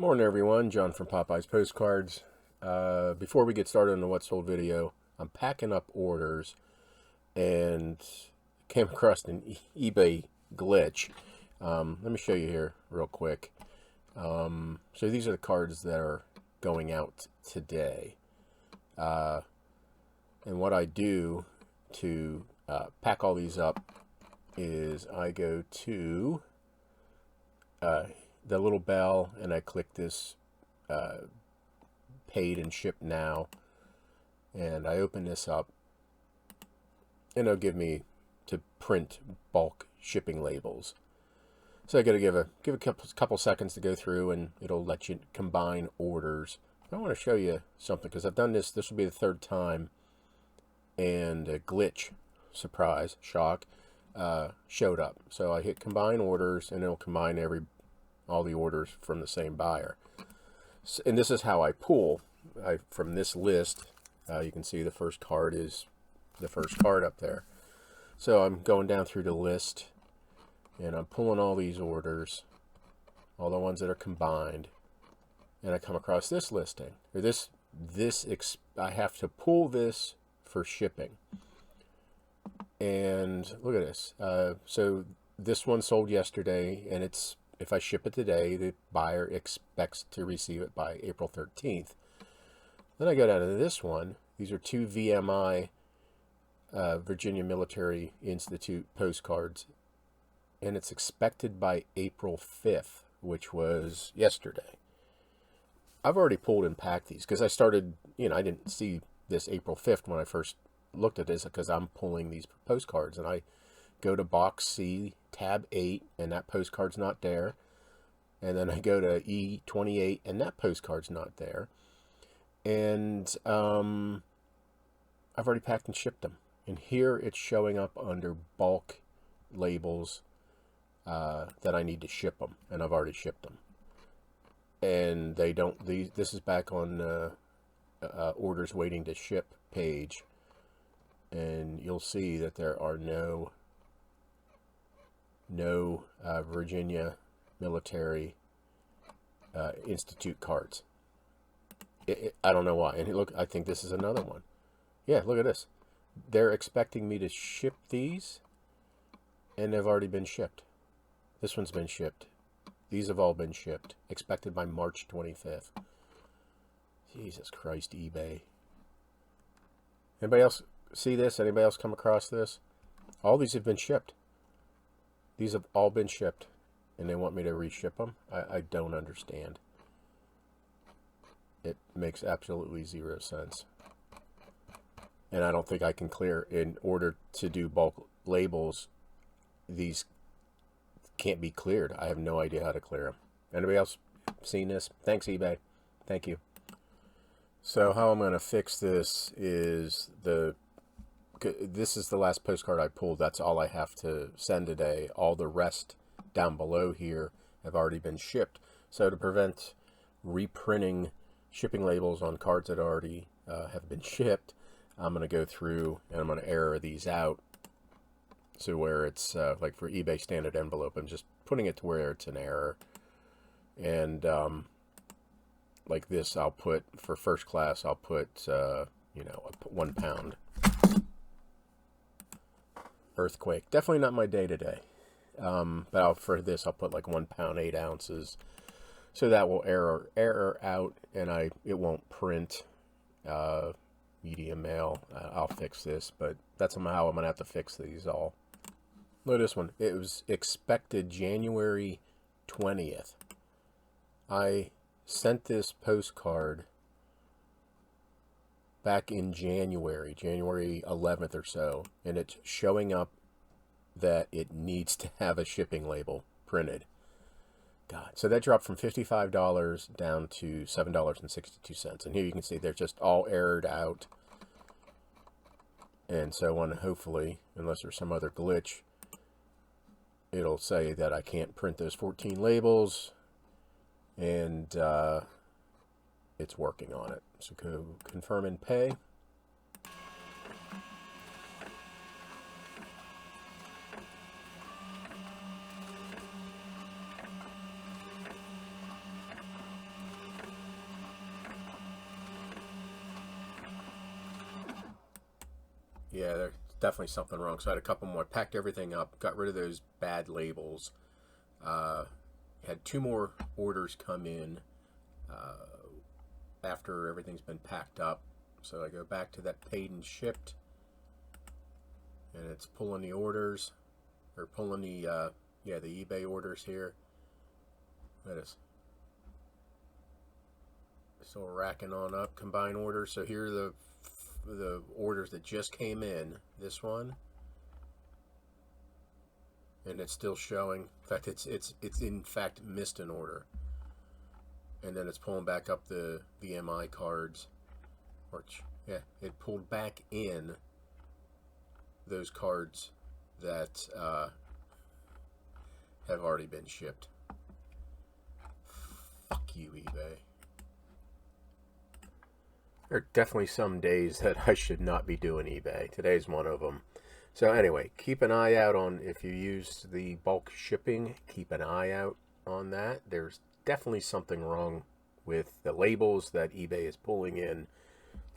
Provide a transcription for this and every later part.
Morning everyone, John from Popeyes Postcards. Before we get started on the What Sold video, I'm packing up orders and came across an eBay glitch. Let me show you here real quick. So these are the cards that are going out today. And what I do to pack all these up is I go to the little bell and I click this paid and shipped now, and I open this up and it'll give me to print bulk shipping labels. So I got to give a couple seconds to go through, and it'll let you combine orders. I want to show you something because I've done this. This will be the third time, and a glitch, surprise, shock, showed up. So I hit combine orders and it'll combine all the orders from the same buyer. And this is how I pull from this list. You can see the first card is the first card up there. So I'm going down through the list and I'm pulling all these orders, all the ones that are combined, and I come across this listing, or I have to pull this for shipping. And look at this. So this one sold yesterday, and if I ship it today, the buyer expects to receive it by April 13th. Then I go down to this one. These are two VMI, Virginia Military Institute postcards, and it's expected by April 5th, which was yesterday. I've already pulled and packed these because I started, I didn't see this April 5th when I first looked at this, because I'm pulling these postcards, and I go to box C, tab 8, and that postcard's not there. And then I go to E28, and that postcard's not there. And I've already packed and shipped them. And here it's showing up under bulk labels that I need to ship them, and I've already shipped them. And they don't. This is back on orders waiting to ship page, and you'll see that there are no Virginia Military Institute cards. I don't know why. And look, I think this is another one. Yeah, look at this. They're expecting me to ship these, and they've already been shipped. This one's been shipped. These have all been shipped. Expected by March 25th. Jesus Christ, eBay. Anybody else see this? Anybody else come across this? All these have been shipped. These have all been shipped, and they want me to reship them? I don't understand. It makes absolutely zero sense. And I don't think I can clear, in order to do bulk labels, these can't be cleared. I have no idea how to clear them. Anybody else seen this? Thanks, eBay. Thank you. So how I'm going to fix this is this is the last postcard I pulled. That's all I have to send today. All the rest down below here have already been shipped. So to prevent reprinting shipping labels on cards that already have been shipped, I'm going to go through and I'm going to error these out. So where it's like for eBay standard envelope, I'm just putting it to where it's an error. And like this, I'll put, for first class, I'll put, 1 pound. Earthquake. Definitely not my day today. But for this, I'll put like 1 pound, 8 ounces. So that will error out, and it won't print media mail. I'll fix this, but that's how I'm going to have to fix these all. Look at this one. It was expected January 20th. I sent this postcard back in January 11th or so, and it's showing up that it needs to have a shipping label printed. God, so that dropped from $55 down to $7.62. And here you can see they're just all errored out. And so on, hopefully, unless there's some other glitch, it'll say that I can't print those 14 labels, and it's working on it. So go confirm and pay. Yeah, there's definitely something wrong. So I had a couple more. Packed everything up, got rid of those bad labels. Had 2 more orders come in after everything's been packed up. So I go back to that paid and shipped, and it's pulling the orders, or pulling the the eBay orders here. That is still racking on up. Combined orders. So here are the orders that just came in. This one, and it's still showing. In fact, it's in fact missed an order. And then it's pulling back up the VMI cards. Which, yeah, it pulled back in those cards that have already been shipped. Fuck you, eBay. There are definitely some days that I should not be doing eBay. Today's one of them. So anyway, keep an eye out on, if you use the bulk shipping, keep an eye out on that. There's definitely something wrong with the labels that eBay is pulling in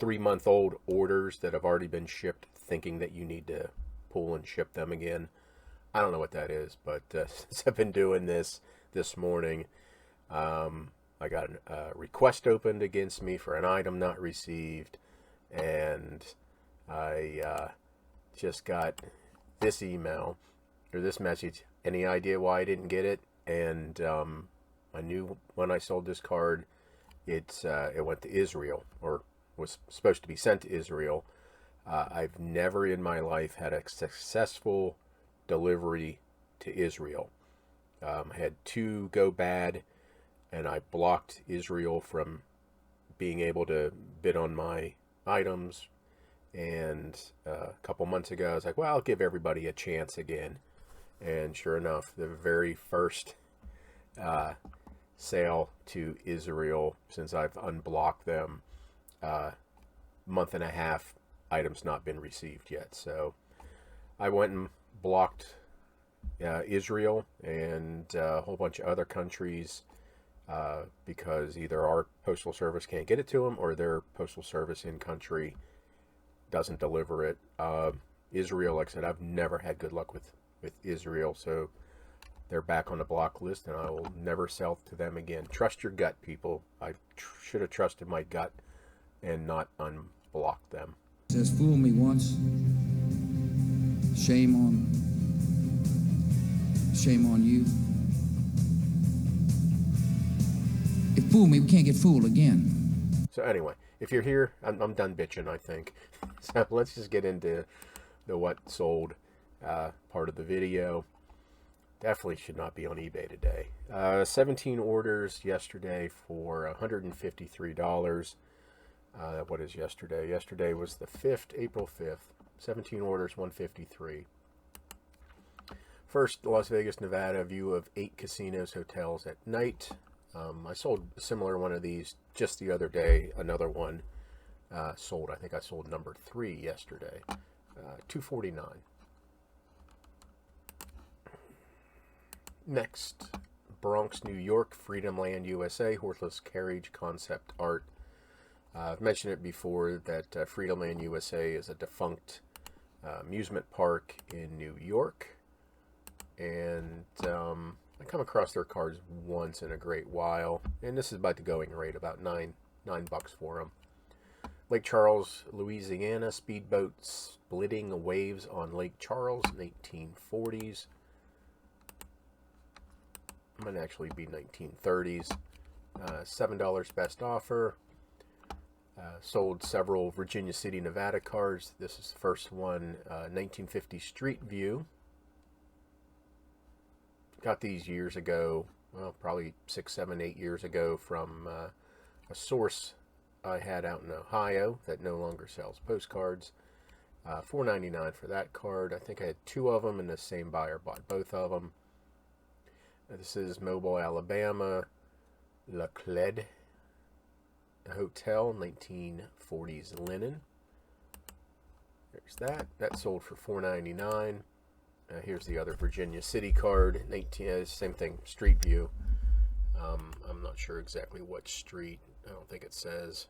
3-month-old orders that have already been shipped, thinking that you need to pull and ship them again. I don't know what that is, but since I've been doing this morning, I got a request opened against me for an item not received, and I just got this email, or this message. Any idea why I didn't get it? And I knew when I sold this card, it went to Israel, or was supposed to be sent to Israel. I've never in my life had a successful delivery to Israel. I had 2 go bad, and I blocked Israel from being able to bid on my items. And a couple months ago, I was like, well, I'll give everybody a chance again. And sure enough, the very first sale to Israel, since I've unblocked them, month and a half, items not been received yet. So I went and blocked Israel and a whole bunch of other countries because either our postal service can't get it to them, or their postal service in country doesn't deliver it. Israel, like I said, I've never had good luck with Israel, so they're back on the block list, and I will never sell to them again. Trust your gut, people. I should have trusted my gut and not unblocked them. Says, fool me once, shame on you. If fool me, we can't get fooled again. So anyway, if you're here, I'm done bitching, I think. So let's just get into the what sold part of the video. Definitely should not be on eBay today. 17 orders yesterday for $153. What is yesterday? Yesterday was the 5th, April 5th. 17 orders, $153. First, Las Vegas, Nevada, view of 8 casinos, hotels at night. I sold a similar one of these just the other day. Another one sold. I think I sold number 3 yesterday. $249. Next, Bronx, New York, Freedom Land, USA, horseless carriage concept art. I've mentioned it before that Freedom Land, USA is a defunct amusement park in New York. And I come across their cards once in a great while. And this is about the going rate, about $9 for them. Lake Charles, Louisiana, speedboat splitting waves on Lake Charles, 1940s. Might actually be 1930s. $7 best offer. Sold several Virginia City, Nevada cards. This is the first one, 1950 Street View. Got these years ago, well, probably 6, 7, 8 years ago from a source I had out in Ohio that no longer sells postcards. $4.99 for that card. I think I had 2 of them, and the same buyer bought both of them. This is Mobile, Alabama, La Cled Hotel, 1940s linen. There's that. That sold for $4.99. Here's the other Virginia City card, same thing, Street View. I'm not sure exactly what street. I don't think it says.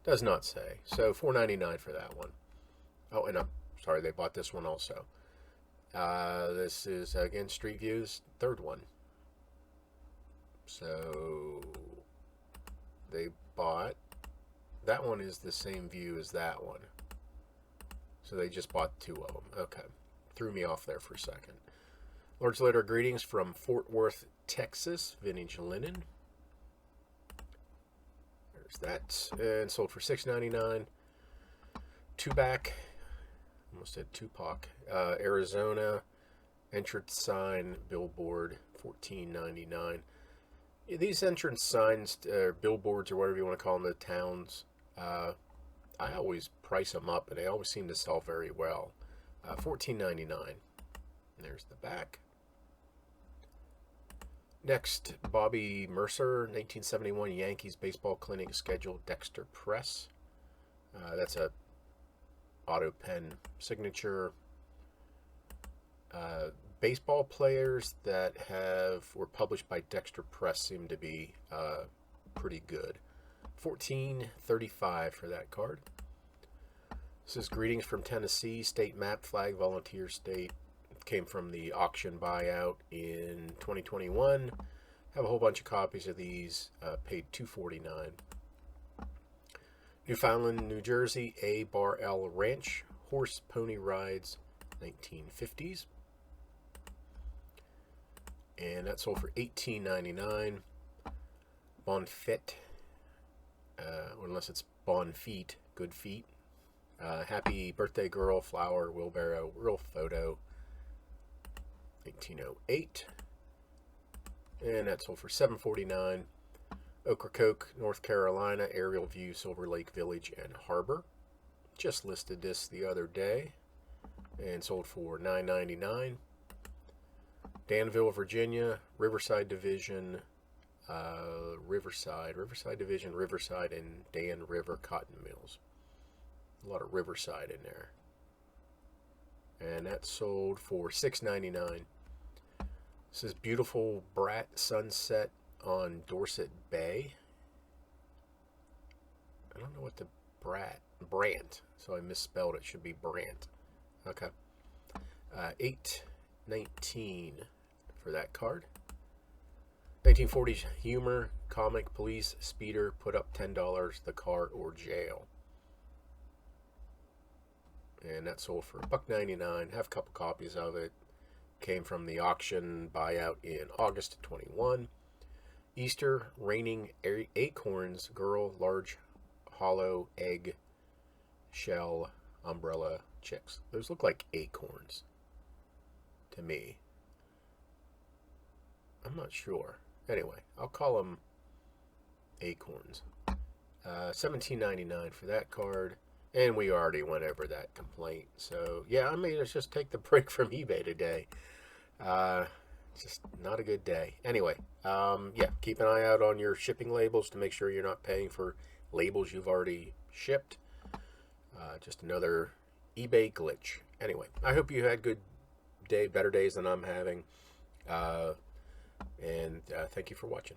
Does not say. So $4.99 for that one. Oh, and sorry, they bought this one also. This is, again, Street Views, third one. So they bought, that one is the same view as that one. So they just bought two of them. Okay. Threw me off there for a second. Lord's Letter greetings from Fort Worth, Texas. Vintage linen. There's that. And sold for $6.99. Two-back. Almost said Tupac. Arizona. Entrance sign. Billboard. $14.99. These entrance signs, billboards, or whatever you want to call them, the towns, I always price them up, and they always seem to sell very well. $14.99. There's the back. Next, Bobby Mercer, 1971 Yankees Baseball Clinic schedule, Dexter Press. That's a auto pen signature. Baseball players that were published by Dexter Press seem to be pretty good. $14.35 for that card. This is Greetings from Tennessee, State Map Flag Volunteer State. It came from the auction buyout in 2021. Have a whole bunch of copies of these. Paid $2.49. Newfoundland, New Jersey, A Bar L Ranch Horse Pony Rides, 1950s. And that sold for $18.99. Bonfit, or unless it's Bonfeet, good feet. Happy Birthday Girl, Flower, Wheelbarrow, Real Photo, 1908. And that sold for $7.49. Ocracoke, North Carolina, Aerial View, Silver Lake Village and Harbor. Just listed this the other day and sold for $9.99. Danville, Virginia, Riverside Division, Riverside Division, Riverside and Dan River Cotton Mills. A lot of Riverside in there. And that sold for $6.99. This is beautiful Brat Sunset on Dorset Bay. I don't know what the Brant, so I misspelled it. Should be Brant. Okay. $8.19 for that card. 1940s humor, comic, police, speeder, put up $10, the car or jail. And that sold for $1.99. Have a couple copies of it. Came from the auction buyout in August of 21. Easter, raining acorns, girl, large, hollow, egg, shell, umbrella, chicks. Those look like acorns to me. I'm not sure. Anyway, I'll call them acorns. $17.99 for that card. And we already went over that complaint. So, yeah, I may just take the break from eBay today. Just not a good day. Anyway, yeah, keep an eye out on your shipping labels to make sure you're not paying for labels you've already shipped. Just another eBay glitch. Anyway, I hope you had good day, better days than I'm having. And thank you for watching.